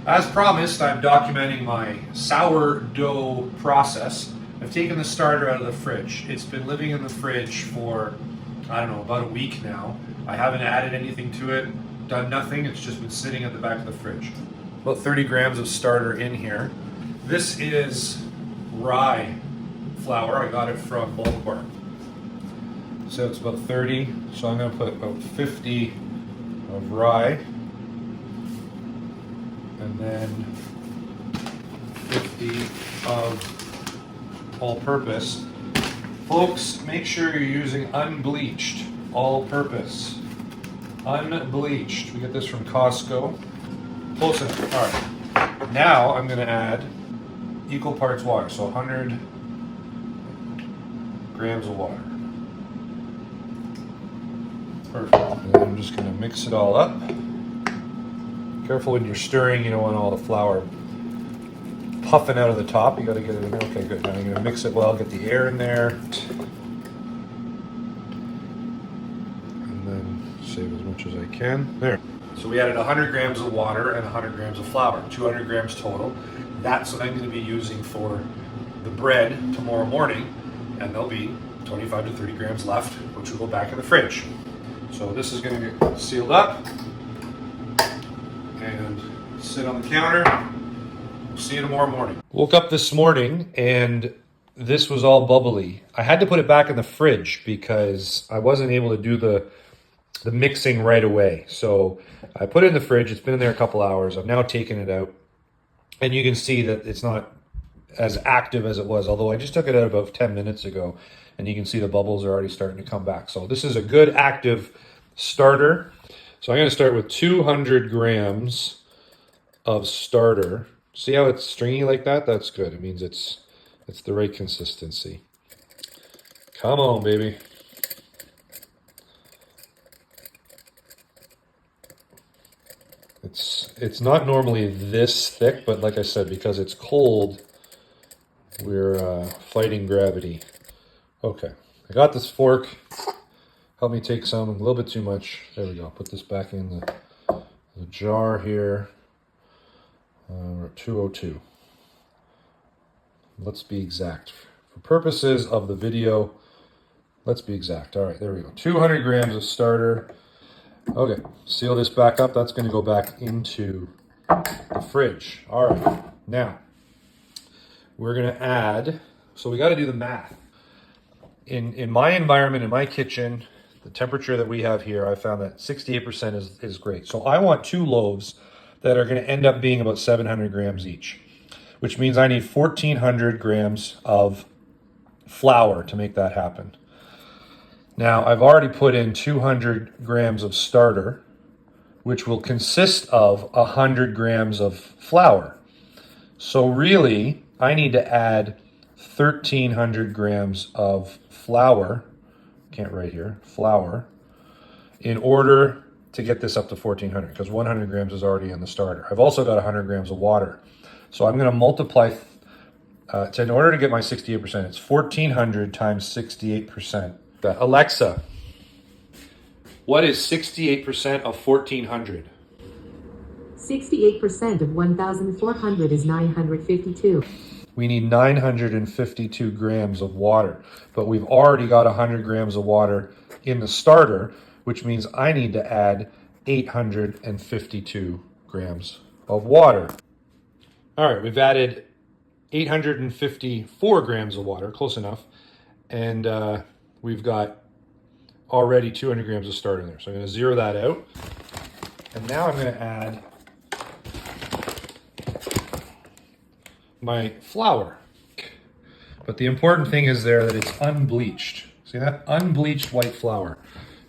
As promised, I'm documenting my sourdough process. I've taken the starter out of the fridge. It's been living in the fridge for, I don't know, about a week now. I haven't added anything to it, done nothing. It's just been sitting at the back of the fridge. About 30 grams of starter in here. This is rye flour. I got it from Bulk Bar. So it's about 30. So I'm going to put about 50 of rye. And then 50 of all-purpose. Folks, make sure you're using unbleached all-purpose. Unbleached. We get this from Costco. Close enough. All right. Now I'm going to add equal parts water, so 100 grams of water. Perfect. And then I'm just going to mix it all up. Careful when you're stirring, you don't want all the flour puffing out of the top. You got to get it in there. Okay, good. Now I'm going to mix it well, get the air in there. And then save as much as I can. There. So we added 100 grams of water and 100 grams of flour, 200 grams total. That's what I'm going to be using for the bread tomorrow morning. And there'll be 25 to 30 grams left, which will go back in the fridge. So this is going to get sealed up and sit on the counter. We'll see you tomorrow morning. Woke up this morning and this was all bubbly. I had to put it back in the fridge because I wasn't able to do the mixing right away. So I put it in the fridge. It's been in there a couple hours. I've now taken it out. And you can see that it's not as active as it was, although I just took it out about 10 minutes ago. And you can see the bubbles are already starting to come back. So this is a good active starter. So I'm going to start with 200 grams of starter. See how it's stringy like that? That's good. It means it's the right consistency. Come on, baby. It's not normally this thick, but like I said, because it's cold, we're fighting gravity. Okay, I got this fork. Help me take some, a little bit too much. There we go. Put this back in the jar here. We're at 202. Let's be exact. For purposes of the video, let's be exact. All right, there we go. 200 grams of starter. Okay, seal this back up. That's going to go back into the fridge. All right, now we're going to add, so we got to do the math. In my environment, in my kitchen, the temperature that we have here, I found that 68% is great. So I want 2 loaves that are going to end up being about 700 grams each, which means I need 1,400 grams of flour to make that happen. Now, I've already put in 200 grams of starter, which will consist of 100 grams of flour. So really, I need to add 1,300 grams of flour, can't write here, flour, in order to get this up to 1,400, because 100 grams is already in the starter. I've also got 100 grams of water. So I'm going to multiply, in order to get my 68%, it's 1,400 times 68%. Alexa, what is 68% of 1,400? 68% of 1,400 is 952. We need 952 grams of water, but we've already got 100 grams of water in the starter, which means I need to add 852 grams of water. All right, we've added 854 grams of water, close enough, and we've got already 200 grams of starter in there. So I'm going to zero that out, and now I'm going to add my flour. But the important thing is there that it's unbleached. See that? Unbleached white flour.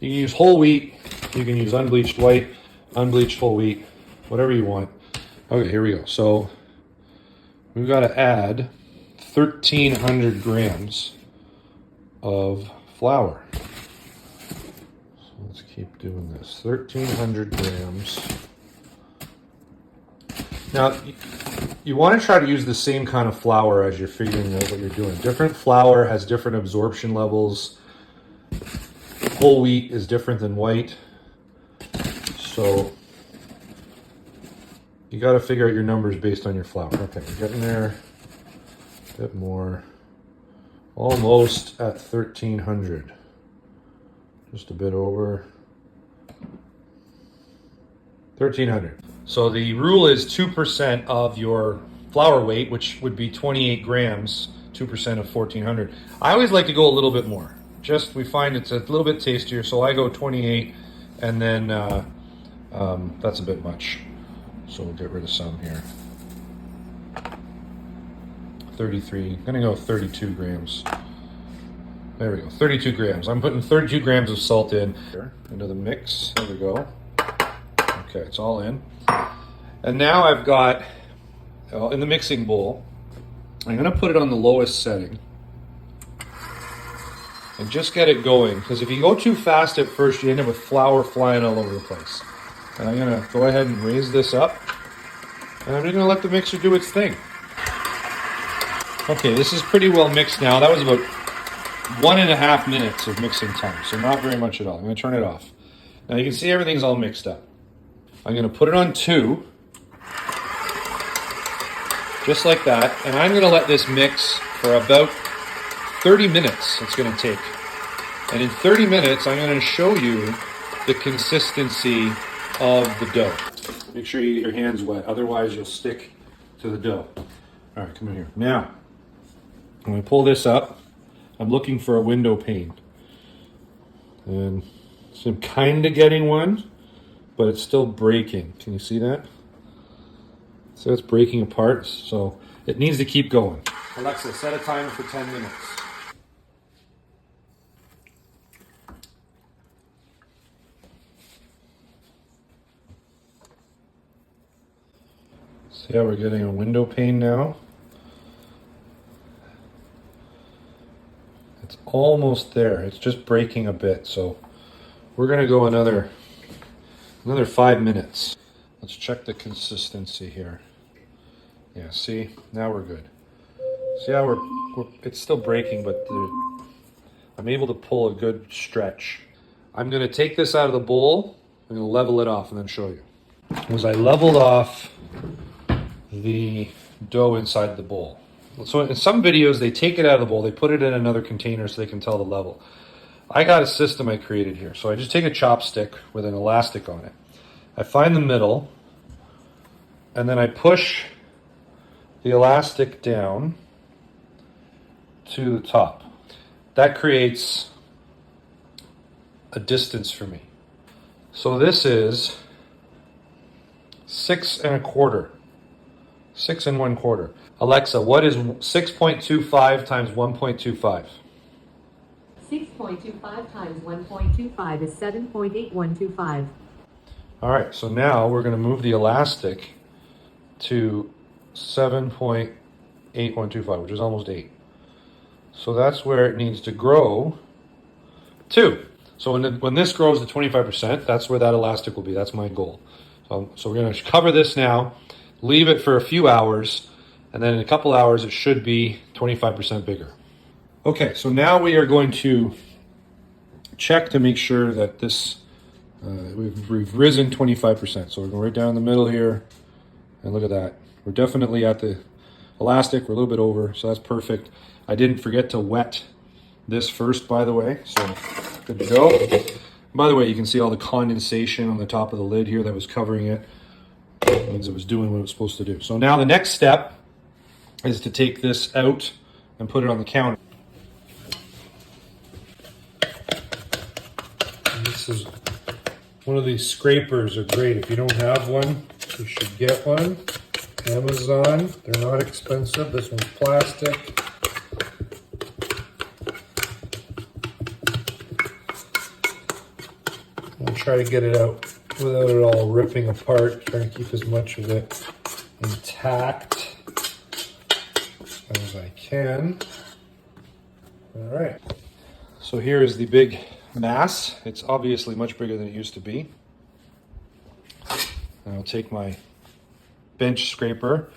You can use whole wheat, you can use unbleached white, unbleached whole wheat, whatever you want. Okay, here we go. So we've got to add 1,300 grams of flour. So let's keep doing this. 1,300 grams. Now, you want to try to use the same kind of flour as you're figuring out what you're doing. Different flour has different absorption levels. Whole wheat is different than white. So You got to figure out your numbers based on your flour. Okay, we're getting there. A bit more. Almost at 1,300. Just a bit over. 1,300. So the rule is 2% of your flour weight, which would be 28 grams, 2% of 1,400. I always like to go a little bit more. Just, we find it's a little bit tastier, so I go 28, and then that's a bit much. So we'll get rid of some here. 33, I'm gonna go 32 grams. There we go, 32 grams. I'm putting 32 grams of salt into the mix. There we go. Okay, it's all in. And now I've got, in the mixing bowl, I'm gonna put it on the lowest setting and just get it going, because if you go too fast at first, you end up with flour flying all over the place. And I'm gonna go ahead and raise this up, and I'm just gonna let the mixer do its thing. Okay, this is pretty well mixed now. That was about 1.5 minutes of mixing time, so not very much at all. I'm gonna turn it off. Now you can see everything's all mixed up. I'm gonna put it on 2, just like that, and I'm gonna let this mix for about 30 minutes it's gonna take. And in 30 minutes, I'm gonna show you the consistency of the dough. Make sure you get your hands wet, otherwise you'll stick to the dough. All right, come in here. Now, I'm gonna pull this up. I'm looking for a window pane. And so I'm kinda getting one, but it's still breaking. Can you see that? So it's breaking apart, so it needs to keep going. Alexa, set a timer for 10 minutes. See how we're getting a window pane now? It's almost there. It's just breaking a bit, so we're gonna go another 5 minutes. Let's check the consistency here. Yeah, see, now we're good. See how it's still breaking, but I'm able to pull a good stretch. I'm gonna take this out of the bowl, I'm gonna level it off and then show you. As I leveled off the dough inside the bowl. So in some videos, they take it out of the bowl, they put it in another container so they can tell the level. I got a system I created here. So I just take a chopstick with an elastic on it. I find the middle, and then I push the elastic down to the top. That creates a distance for me. So this is 6 1/4. 6 1/4. Alexa, what is 6.25 times 1.25? 6.25 times 1.25 is 7.8125. All right, so now we're going to move the elastic to 7.8125, which is almost 8. So that's where it needs to grow to. So when this grows to 25%, that's where that elastic will be. That's my goal. So we're going to cover this now, leave it for a few hours, and then in a couple hours it should be 25% bigger. Okay, so now we are going to check to make sure that this, we've risen 25%. So we're going right down the middle here, and look at that. We're definitely at the elastic, we're a little bit over, so that's perfect. I didn't forget to wet this first, by the way, so good to go. By the way, you can see all the condensation on the top of the lid here that was covering it. It means it was doing what it was supposed to do. So now the next step is to take this out and put it on the counter. And this is one of these scrapers are great. If you don't have one, you should get one. Amazon, they're not expensive. This one's plastic. I'll try to get it out without it all ripping apart. Try to keep as much of it intact as I can. All right. So here is the big mass. It's obviously much bigger than it used to be. And I'll take my bench scraper.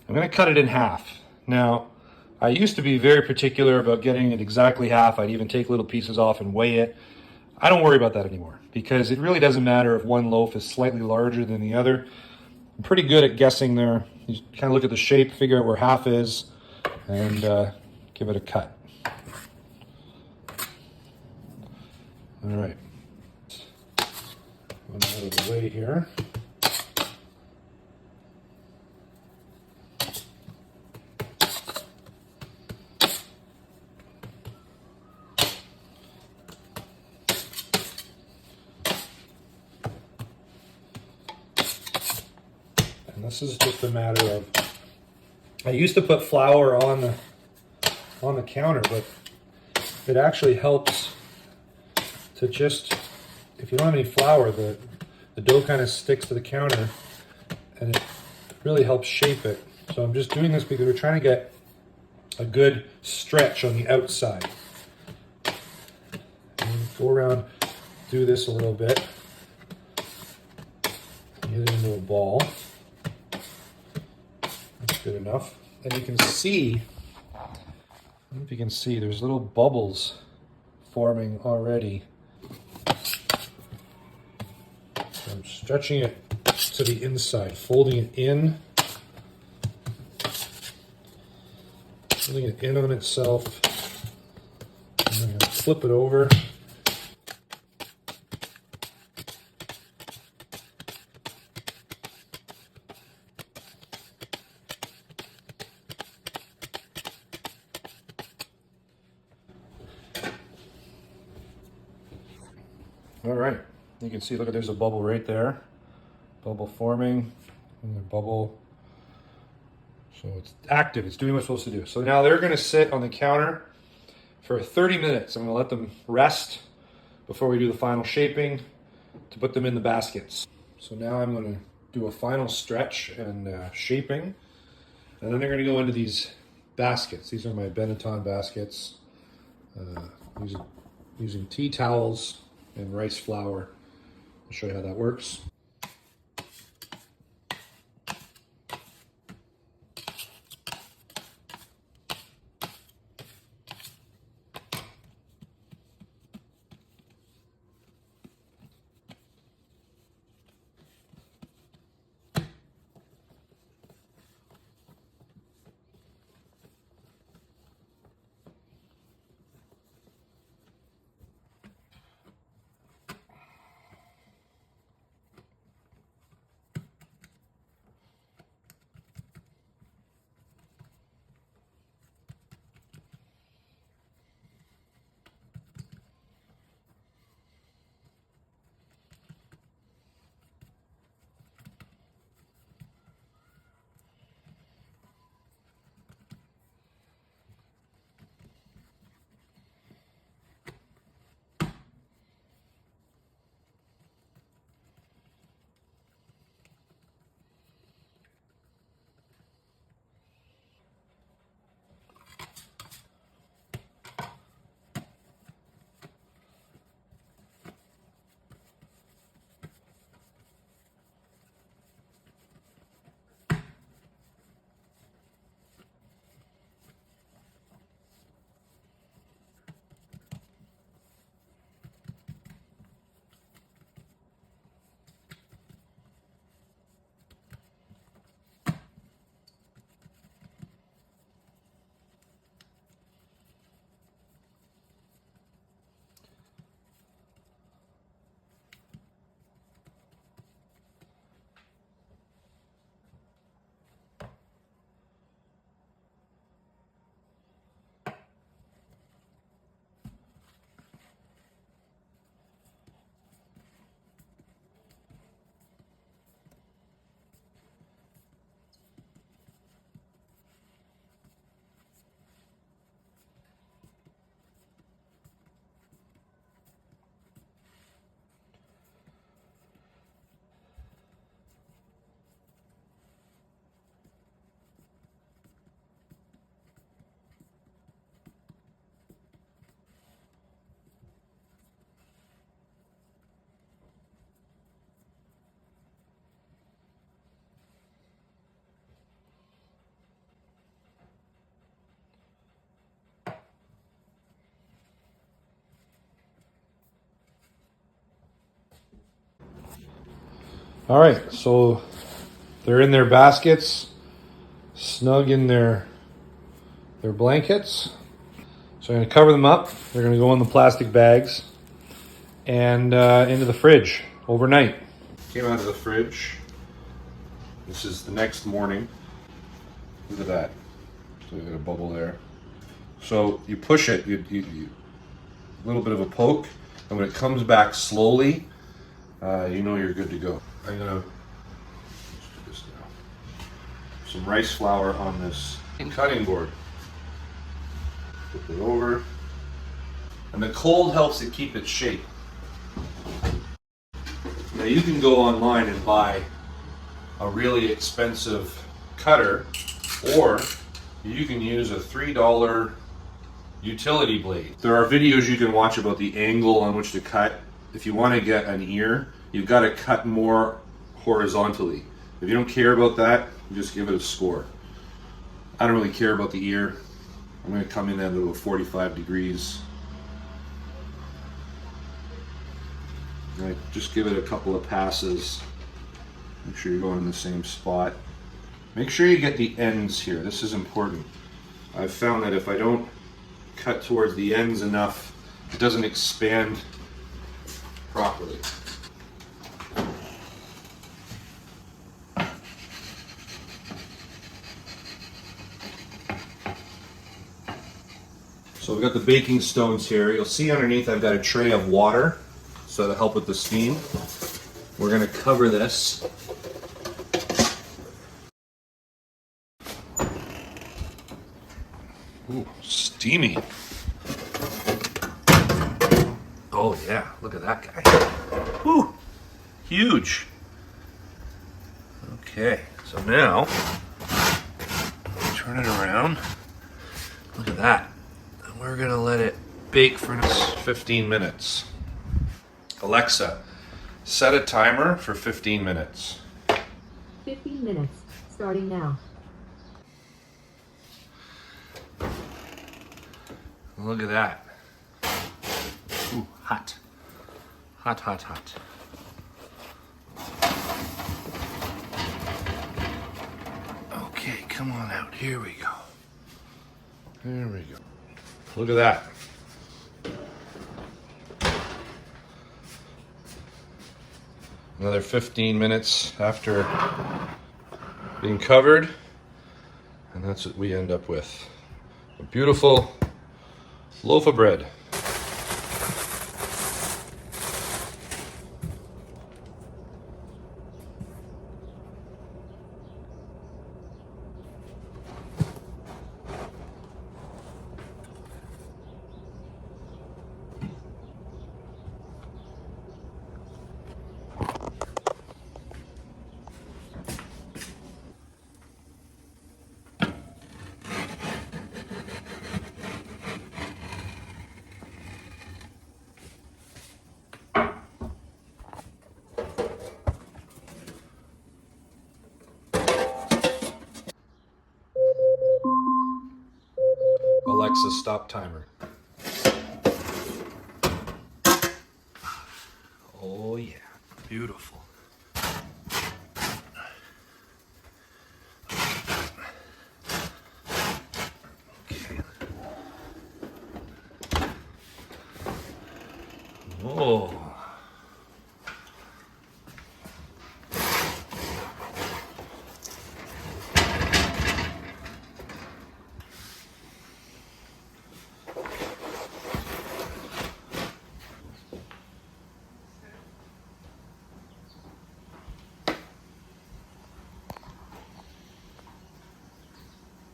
I'm going to cut it in half. Now, I used to be very particular about getting it exactly half. I'd even take little pieces off and weigh it. I don't worry about that anymore because it really doesn't matter if one loaf is slightly larger than the other. I'm pretty good at guessing there. You kind of look at the shape, figure out where half is, and give it a cut. All right. One out of the way here. And this is just a matter of, I used to put flour on the counter, but it actually helps to just, if you don't have any flour, the dough kind of sticks to the counter and it really helps shape it. So I'm just doing this because we're trying to get a good stretch on the outside. And go around, do this a little bit, get it into a ball. That's good enough. And you can see, I don't know if you can see, there's little bubbles forming already. So I'm stretching it to the inside, folding it in, on itself, and I'm going to flip it over. All right, you can see, look, there's a bubble right there. Bubble forming, and the bubble. So it's active, it's doing what it's supposed to do. So now they're gonna sit on the counter for 30 minutes. I'm gonna let them rest before we do the final shaping to put them in the baskets. So now I'm gonna do a final stretch and shaping, and then they're gonna go into these baskets. These are my Benetton baskets, using tea towels and rice flour. I'll show you how that works. All right, so They're in their baskets, snug in their blankets. So I'm going to cover them up. They're going to go in the plastic bags and into the fridge overnight. Came out of the fridge. This is the next morning. Look at that. So you got a bubble there. So you push it, you a little bit of a poke, and when it comes back slowly, you know you're good to go. I'm gonna let's do this now. Some rice flour on this cutting board. Flip it over, and the cold helps it keep its shape. Now you can go online and buy a really expensive cutter, or you can use a $3 utility blade. There are videos you can watch about the angle on which to cut. If you want to get an ear, you've got to cut more horizontally. If you don't care about that, you just give it a score. I don't really care about the ear. I'm going to come in at about 45 degrees. I just give it a couple of passes. Make sure you're going in the same spot. Make sure you get the ends here. This is important. I've found that if I don't cut towards the ends enough, it doesn't expand properly. So we've got the baking stones here. You'll see underneath I've got a tray of water, so to help with the steam. We're going to cover this. Ooh, steamy. Oh yeah, look at that guy. Ooh, huge. Okay, so now, turn it around. Look at that. And we're gonna let it bake for 15 minutes. Alexa, set a timer for 15 minutes. 15 minutes, starting now. Look at that. Ooh, hot. Hot, hot, hot. Okay, come on out. Here we go. There we go. Look at that. Another 15 minutes after being covered, and that's what we end up with. A beautiful loaf of bread. Alexa, stop timer. Oh yeah, beautiful. Okay. Oh.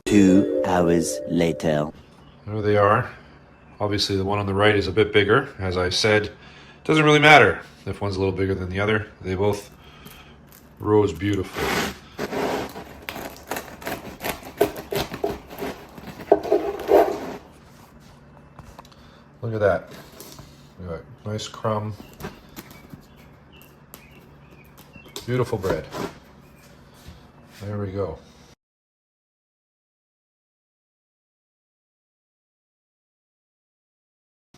Two hours later. There they are. Obviously the one on the right is a bit bigger. As I said, it doesn't really matter if one's a little bigger than the other. They both rose beautifully. Look at that. We got nice crumb. Beautiful bread. There we go.